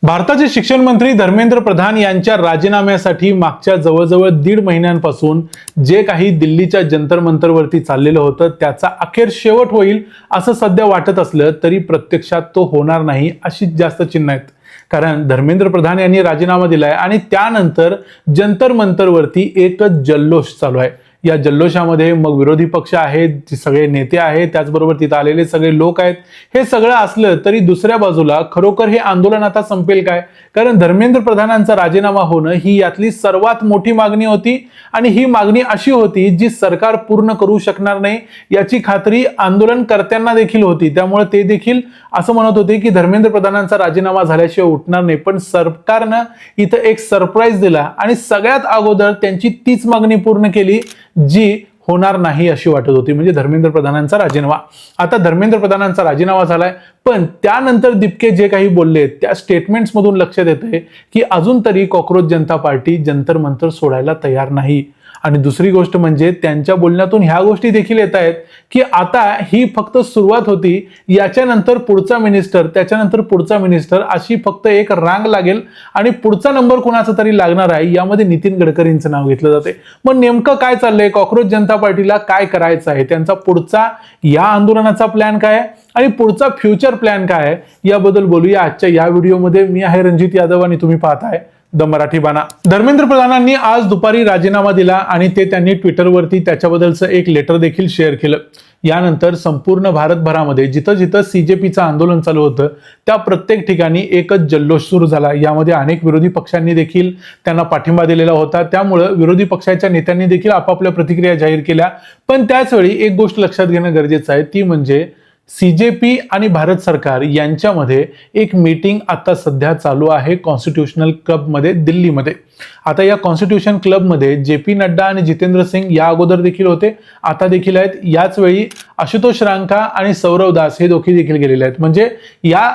भारताचे शिक्षण मंत्री धर्मेंद्र प्रधान यांच्या राजीनाम्यासाठी मागच्या जवळजवळ 1.5 महिन्यांपासून जे काही दिल्लीच्या जंतर मंतरवरती चाललेलं होतं त्याचा अखेर शेवट होईल असं सध्या वाटत असलं तरी प्रत्यक्षात तो होणार नाही अशी जास्त चिन्ह आहेत। कारण धर्मेंद्र प्रधान यांनी राजीनामा दिलाय आणि त्यानंतर जंतर मंतरवरती एकच जल्लोष चालू आहे। या जल्लोषामध्ये मग विरोधी पक्ष आहेत, सगळे नेते आहेत, त्याचबरोबर तिथे आलेले सगळे लोक आहेत। हे सगळं असलं तरी दुसऱ्या बाजूला खरोखर हे आंदोलन आता संपेल काय? कारण धर्मेंद्र प्रधानांचा राजीनामा होणं ही यातली सर्वात मोठी मागणी होती आणि ही मागणी अशी होती जी सरकार पूर्ण करू शकणार नाही याची खात्री आंदोलनकर्त्यांना देखील होती। त्यामुळे ते देखील असं म्हणत होते की धर्मेंद्र प्रधानांचा राजीनामा झाल्याशिवाय उठणार नाही। पण सरकारनं इथं एक सरप्राईज दिला आणि सगळ्यात अगोदर त्यांची तीच मागणी पूर्ण केली जी होणार नाही अशी वाटत होती, म्हणजे धर्मेंद्र प्रधानांचा राजीनामा। आता धर्मेंद्र प्रधानांचा राजीनामा झालाय, पण त्यानंतर दिपके जे काही बोलले त्या स्टेटमेंट्स मधून लक्षात येते की अजून तरी कॉकरोच जनता पार्टी जंतर मंतर सोडायला तयार नाही। आणि दुसरी गोष्ट म्हणजे त्यांच्या बोलण्यातून ह्या गोष्टी देखील येत आहेत की आता ही फक्त सुरुवात होती, याच्यानंतर पुढचा मिनिस्टर, त्याच्यानंतर पुढचा मिनिस्टर अशी फक्त एक रांग लागेल आणि पुढचा नंबर कोणाचा तरी लागणार आहे। यामध्ये नितीन गडकरींचं नाव घेतलं जाते। मग नेमकं काय चाललंय, कॉकरोच जनता पार्टीला काय करायचं आहे, त्यांचा पुढचा या आंदोलनाचा प्लॅन काय आहे आणि पुढचा फ्युचर प्लॅन काय आहे, याबद्दल बोलूया आजच्या या व्हिडिओमध्ये। मी आहे रणजित यादव आणि तुम्ही पाहताय द मराठी बाणा। धर्मेंद्र प्रधानांनी आज दुपारी राजीनामा दिला आणि ते त्यांनी ट्विटरवरती त्याच्याबद्दलचं एक लेटर देखील शेअर केलं। यानंतर संपूर्ण भारतभरामध्ये जिथं जिथं सीजेपीचं आंदोलन चालू होतं त्या प्रत्येक ठिकाणी एकच जल्लोष सुरू झाला। यामध्ये अनेक विरोधी पक्षांनी देखील त्यांना पाठिंबा दिलेला होता, त्यामुळे विरोधी पक्षाच्या नेत्यांनी देखील आपापल्या प्रतिक्रिया जाहीर केल्या। पण त्याचवेळी एक गोष्ट लक्षात घेणं गरजेचं आहे, ती म्हणजे सीजेपी आणि भारत सरकार यांच्यामध्ये एक मीटिंग आता सध्या चालू आहे कॉन्स्टिट्यूशनल क्लबमध्ये दिल्लीमध्ये। आता या कॉन्स्टिट्यूशन क्लबमध्ये जे.पी. नड्डा आणि जितेंद्र सिंग या अगोदर देखील होते, आता देखील आहेत। याच वेळी आशुतोष रांका आणि सौरव दास हे दोघे देखील गेलेले आहेत। म्हणजे या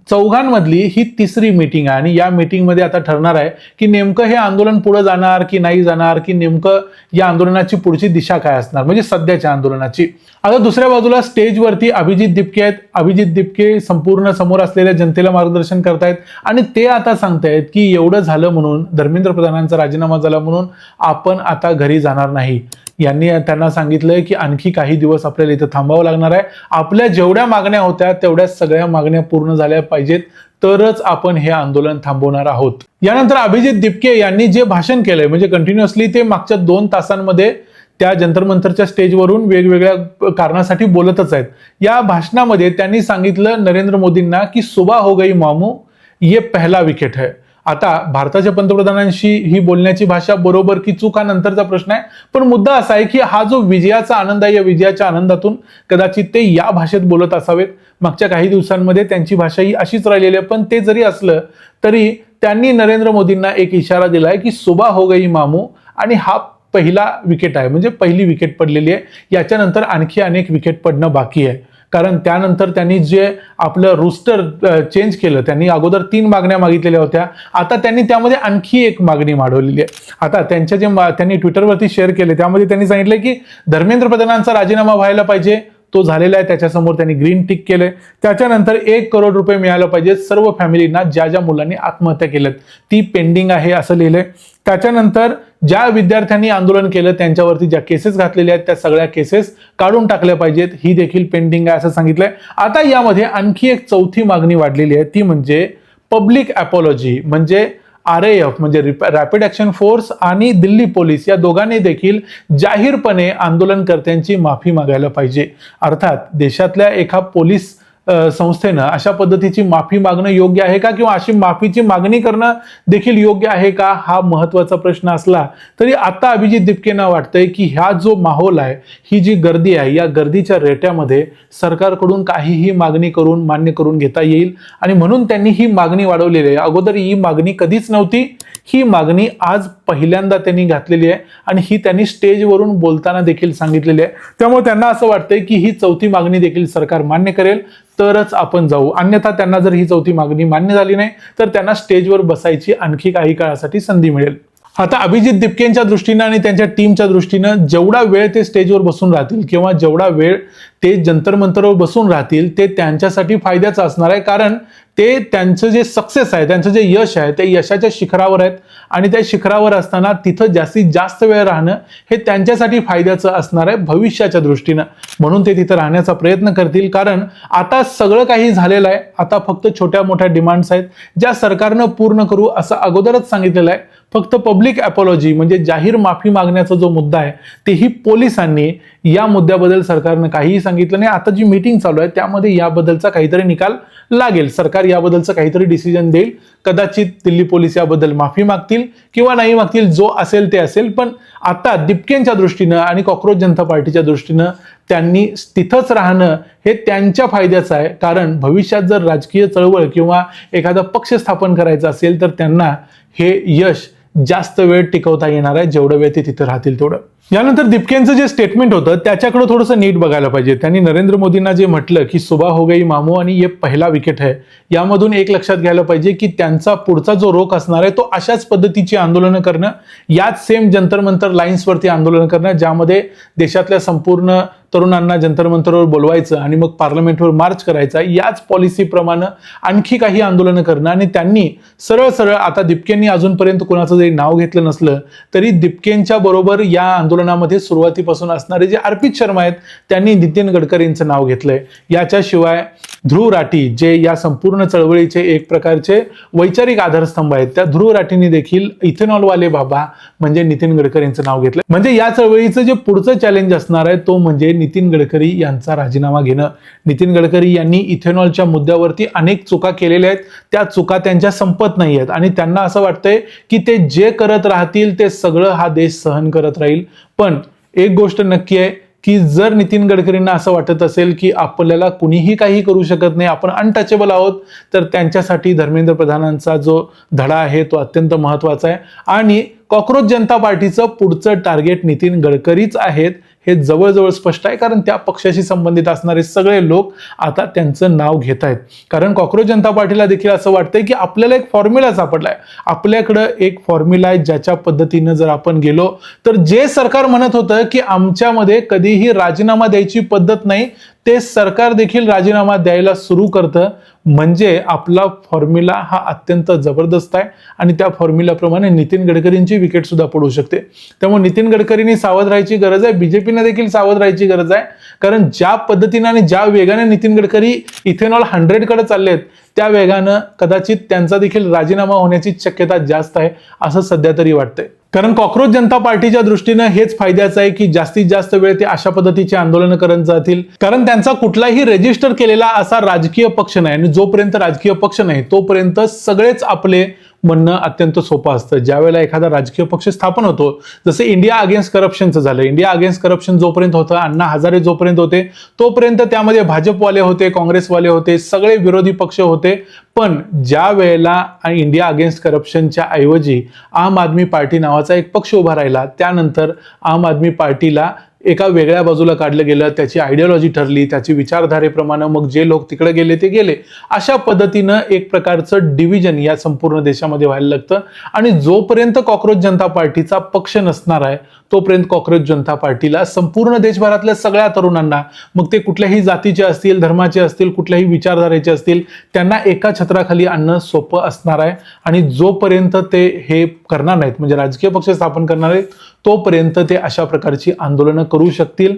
चौघांमधली ही तिसरी मीटिंग आहे आणि या मीटिंगमध्ये आता ठरणार आहे की नेमकं हे आंदोलन पुढे जाणार की नाही जाणार, की नेमकं या आंदोलनाची पुढची दिशा काय असणार, म्हणजे सध्याच्या आंदोलनाची। आता दुसऱ्या बाजूला स्टेजवरती अभिजित दिपके आहेत। अभिजित दिपके संपूर्ण समोर असलेल्या जनतेला मार्गदर्शन करतायत आणि ते आता सांगतायत की एवढं झालं म्हणून, धर्मेंद्र प्रधानांचा राजीनामा झाला म्हणून आपण आता घरी जाणार नाही। यांनी त्यांना सांगितलंय की आणखी काही दिवस आपल्याला इथं थांबावं लागणार आहे। आपल्या जेवढ्या मागण्या होत्या तेवढ्या सगळ्या मागण्या पूर्ण झाल्या पाहिजेत, तरच आपण हे आंदोलन थांबवणार आहोत। यानंतर अभिजित दिपके यांनी जे भाषण केलंय, म्हणजे कंटिन्युअसली ते मागच्या 2 तासांमध्ये त्या जंतर मंतरच्या स्टेजवरून वेगवेगळ्या कारणासाठी बोलतच आहेत। या भाषणामध्ये त्यांनी सांगितलं नरेंद्र मोदींना की सुबह हो गई मामू, ये पहला विकेट है। आता भारताच्या पंतप्रधानांशी ही बोलण्याची भाषा बरोबर की चूक हा नंतरचा प्रश्न आहे, पण मुद्दा असा आहे की हा जो विजयाचा आनंद आहे, या विजयाच्या आनंदातून कदाचित ते या भाषेत बोलत असावेत। मागच्या काही दिवसांमध्ये त्यांची भाषा ही अशीच राहिलेली आहे, पण ते जरी असलं तरी त्यांनी नरेंद्र मोदींना एक इशारा दिलाय की सुबह हो गई मामू, आणि हा पहिला विकेट आहे, म्हणजे पहिली विकेट पडलेली आहे। याच्यानंतर आणखी अनेक विकेट पडणं बाकी आहे, कारण त्यानंतर त्यांनी जे आपलं रोस्टर चेंज केलं, त्यांनी अगोदर 3 मागण्या मागितलेल्या होत्या, आता त्यांनी त्यामध्ये आणखी एक मागणी वाढवलेली आहे। आता त्यांच्या जे त्यांनी ट्विटरवरती शेअर केले त्यामध्ये त्यांनी सांगितलं की धर्मेंद्र प्रधानांचा राजीनामा व्हायला पाहिजे, तो झालेला आहे, त्याच्यासमोर त्यांनी ग्रीन टिक केले। त्याच्यानंतर 1 करोड रुपये मिळालं पाहिजे सर्व फॅमिलींना ज्या ज्या मुलांनी आत्महत्या केल्यात, ती पेंडिंग आहे असं लिहिलंय। त्याच्यानंतर ज्या विद्यार्थ्यांनी आंदोलन केलं त्यांच्यावरती ज्या केसेस घातलेल्या आहेत त्या सगळ्या केसेस काढून टाकल्या पाहिजेत, ही देखील पेंडिंग आहे असं सांगितलंय। आता यामध्ये आणखी एक चौथी मागणी वाढलेली आहे, ती म्हणजे पब्लिक अपॉलॉजी, म्हणजे RAF म्हणजे रॅपिड ऍक्शन फोर्स आणि दिल्ली पोलीस या दोघांनी देखील जाहीरपणे आंदोलनकर्त्यांची माफी मागायला पाहिजे। अर्थात देशातल्या एका पोलीस संस्थेनं अशा पद्धतीची माफी मागणं योग्य आहे का, किंवा अशी माफीची मागणी करणं देखील योग्य आहे का, हा महत्त्वाचा प्रश्न असला तरी आता अभिजित दिपकेंना वाटतंय की हा जो माहोल आहे, ही जी गर्दी आहे, या गर्दीच्या रेट्यामध्ये सरकारकडून काहीही मागणी करून मान्य करून घेता येईल आणि म्हणून त्यांनी ही मागणी वाढवलेली आहे। अगोदर ही मागणी कधीच नव्हती, ही मागणी आज पहिल्यांदा त्यांनी घातलेली आहे आणि ही त्यांनी स्टेजवरून बोलताना देखील सांगितलेली आहे। त्यामुळे त्यांना असं वाटतंय की ही चौथी मागणी देखील सरकार मान्य करेल तरच आपण जाऊ, अन्यथा त्यांना जर ही चौथी मागणी मान्य झाली नाही तर त्यांना स्टेजवर बसायची आणखी काही काळासाठी संधी मिळेल। आता अभिजित दिपकेंच्या दृष्टीनं आणि त्यांच्या टीमच्या दृष्टीनं जेवढा वेळ ते स्टेजवर बसून राहतील किंवा जेवढा वेळ ते जंतर मंतरवर बसून राहतील ते त्यांच्यासाठी फायद्याचं असणार आहे, कारण ते त्यांचं जे सक्सेस आहे, त्यांचं जे यश आहे, ते यशाच्या शिखरावर आहेत आणि त्या शिखरावर असताना तिथं जास्तीत जास्त वेळ राहणं हे त्यांच्यासाठी फायद्याचं असणार आहे भविष्याच्या दृष्टीनं. म्हणून ते तिथं राहण्याचा प्रयत्न करतील, कारण आता सगळं काही झालेलं आहे. आता फक्त छोट्या मोठ्या डिमांड्स आहेत ज्या सरकारनं पूर्ण करू असं अगोदरच सांगितलेलं आहे. फक्त पब्लिक अपॉलॉजी म्हणजे जाहीर माफी मागण्याचा जो मुद्दा आहे तेही पोलिसांनी, या मुद्द्याबद्दल सरकारनं काहीही सांगितलं नाही. आता जी मीटिंग चालू आहे त्यामध्ये याबद्दलचा काहीतरी निकाल लागेल, सरकार याबद्दलचं काहीतरी डिसिजन देईल. कदाचित दिल्ली पोलीस याबद्दल माफी मागतील किंवा नाही मागतील, जो असेल ते असेल. पण आता दिपकेंच्या दृष्टीनं आणि कॉक्रोच जनता पार्टीच्या दृष्टीनं त्यांनी तिथंच राहणं हे त्यांच्या फायद्याचं आहे, कारण भविष्यात जर राजकीय चळवळ किंवा एखादा पक्ष स्थापन करायचा असेल तर त्यांना हे यश जास्त वेळ टिकवता येणार आहे, जेवढं वेळ ते तिथे राहतील तेवढं. यानंतर दिपकेंचं जे स्टेटमेंट होतं त्याच्याकडे थोडंसं नीट बघायला पाहिजे. त्यांनी नरेंद्र मोदींना जे म्हटलं की सुबह हो गई मामू आणि ये पहिला विकेट है, यामधून एक लक्षात घ्यायला पाहिजे की त्यांचा पुढचा जो रोख असणार आहे तो अशाच पद्धतीची आंदोलनं करणं, याच सेम जंतर मंतर लाईन्सवरती आंदोलन करणं, ज्यामध्ये देशातल्या संपूर्ण तरुणांना जंतर मंतरवर बोलवायचं आणि मग पार्लमेंटवर मार्च करायचा, याच पॉलिसीप्रमाणे आणखी काही आंदोलनं करणं. आणि त्यांनी सरळ सरळ, आता दिपकेंनी अजूनपर्यंत कोणाचं जरी नाव घेतलं नसलं तरी दिपकेंच्या बरोबर या आंदोलनामध्ये सुरुवातीपासून असणारे जे अर्पित शर्मा आहेत त्यांनी नितीन गडकरींचं नाव घेतलंय. याच्याशिवाय ध्रुव राठी, जे या संपूर्ण चळवळीचे एक प्रकारचे वैचारिक आधारस्तंभ आहेत, त्या ध्रुव राठींनी देखील इथेनॉलवाले बाबा म्हणजे नितीन गडकरींचं नाव घेतलंय. म्हणजे या चळवळीचं जे पुढचं चॅलेंज असणार आहे तो म्हणजे नितीन गडकरी यांचा राजीनामा घेणं. नितीन गडकरी यांनी इथेनॉलच्या मुद्द्यावरती अनेक चुका केलेल्या आहेत, त्या चुका त्यांच्या संपत नाही आहेत आणि त्यांना असं वाटतंय की ते जे करत राहतील ते सगळं हा देश सहन करत राहील. पण एक गोष्ट नक्की आहे की जर नितीन गडकरींना असं वाटत असेल की आपल्याला कुणीही काही करू शकत नाही, आपण अनटचेबल आहोत, तर त्यांच्यासाठी धर्मेंद्र प्रधानांचा जो धडा आहे तो अत्यंत महत्वाचा आहे. आणि कॉक्रोच जनता पार्टीचं पुढचं टार्गेट नितीन गडकरीच आहेत हे जवळजवळ स्पष्ट आहे, कारण त्या पक्षाशी संबंधित असणारे सगळे लोक आता त्यांचं नाव घेत आहेत. कारण कॉक्रोच जनता पार्टीला देखील असं वाटतंय की आपल्याला एक फॉर्म्युला सापडलाय, आपल्याकडं एक फॉर्म्युला आहे ज्याच्या पद्धतीनं जर आपण गेलो तर जे सरकार म्हणत होतं की आमच्यामध्ये कधीही राजीनामा द्यायची पद्धत नाही, ते सरकार देखील राजीनामा द्यायला सुरू करतं. म्हणजे आपला फॉर्म्युला हा अत्यंत जबरदस्त आहे आणि त्या फॉर्म्युलाप्रमाणे नितीन गडकरींची विकेट सुद्धा पडू शकते. त्यामुळे नितीन गडकरींनी सावध राहायची गरज आहे, बीजेपीने देखील सावध राहायची गरज आहे. कारण ज्या पद्धतीने आणि ज्या वेगाने नितीन गडकरी इथेनॉल 100 कडे चाललेत त्या वेगानं कदाचित त्यांचा देखील राजीनामा होण्याची शक्यता जास्त आहे असं सध्या तरी वाटतंय. कारण कॉक्रोच जनता पार्टीच्या दृष्टीनं हेच फायद्याचं आहे की जास्तीत जास्त वेळ ते अशा पद्धतीची आंदोलनं करत जातील, कारण त्यांचा कुठलाही रजिस्टर केलेला असा राजकीय पक्ष नाही आणि जोपर्यंत राजकीय पक्ष नाही तोपर्यंत सगळेच आपले म्हणणं अत्यंत सोपं असतं. ज्यावेळेला एखादा राजकीय पक्ष स्थापन होतो, जसं इंडिया अगेन्स्ट करप्शनचं झालं, इंडिया अगेन्स्ट करप्शन जोपर्यंत होतं, अण्णा हजारे जोपर्यंत होते तोपर्यंत त्यामध्ये भाजपवाले होते, काँग्रेसवाले होते, सगळे विरोधी पक्ष होते. पण ज्या वेळेला इंडिया अगेन्स्ट करप्शनच्या ऐवजी आम आदमी पार्टी नावाचा एक पक्ष उभा राहिला, त्यानंतर आम आदमी पार्टीला एका वेगळ्या बाजूला काढलं गेलं, त्याची आयडियोलॉजी ठरली, त्याची विचारधारेप्रमाणे मग जे लोक तिकडे गेले ते गेले. अशा पद्धतीनं एक प्रकारचं डिव्हिजन या संपूर्ण देशामध्ये व्हायला लागतं. आणि जोपर्यंत कॉक्रोच जनता पार्टीचा पक्ष नसणार आहे तोपर्यंत कॉक्रोच जनता पार्टीला संपूर्ण देशभरातल्या सगळ्या तरुणांना, मग ते कुठल्याही जातीचे असतील, धर्माचे असतील, कुठल्याही विचारधारेचे असतील, त्यांना एका छत्राखाली आणणं सोपं असणार आहे. आणि जोपर्यंत ते हे करणार नाहीत, म्हणजे राजकीय पक्ष स्थापन करणार आहेत, तोपर्यंत ते अशा प्रकारची आंदोलनं करू शकतील.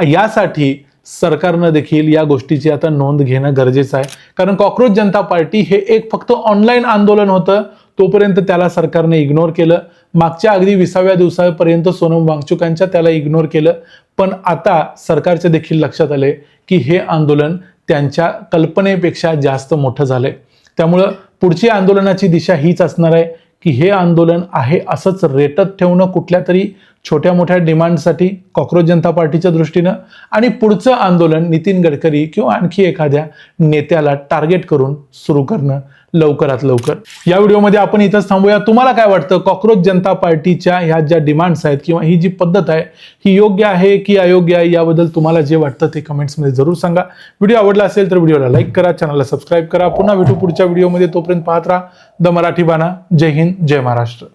यासाठी सरकारनं देखील या गोष्टीची आता नोंद घेणं गरजेचं आहे. कारण कॉक्रोच जनता पार्टी हे एक फक्त ऑनलाईन आंदोलन होतं, तोपर्यंत त्याला सरकारने इग्नोर केलं. मागच्या अगदी 20व्या दिवसापर्यंत सोनम वांगचुकांच्या त्याला इग्नोर केलं. पण आता सरकारच्या देखील लक्षात आले की हे आंदोलन त्यांच्या कल्पनेपेक्षा जास्त मोठं झालंय. त्यामुळं पुढची आंदोलनाची दिशा हीच असणार आहे की हे आंदोलन आहे असंच रेटत ठेवणं कुठल्या तरी छोट्या मोठ्या डिमांडसाठी कॉक्रोच जनता पार्टीच्या दृष्टीनं, आणि पुढचं आंदोलन नितीन गडकरी किंवा आणखी एखाद्या नेत्याला टार्गेट करून सुरू करणं लवकरात लवकर. या व्हिडिओमध्ये आपण इथंच थांबूया. तुम्हाला काय वाटतं, कॉक्रोच जनता पार्टीच्या ह्या ज्या डिमांड्स आहेत किंवा ही जी पद्धत आहे ही योग्य आहे की अयोग्य आहे, याबद्दल तुम्हाला जे वाटतं ते कमेंट्समध्ये जरूर सांगा. व्हिडिओ आवडला असेल तर व्हिडिओला लाईक करा, चॅनलला सबस्क्राईब करा. पुन्हा भेटू पुढच्या व्हिडिओमध्ये. तोपर्यंत पाहत राहा द मराठी बाणा. जय हिंद, जय महाराष्ट्र.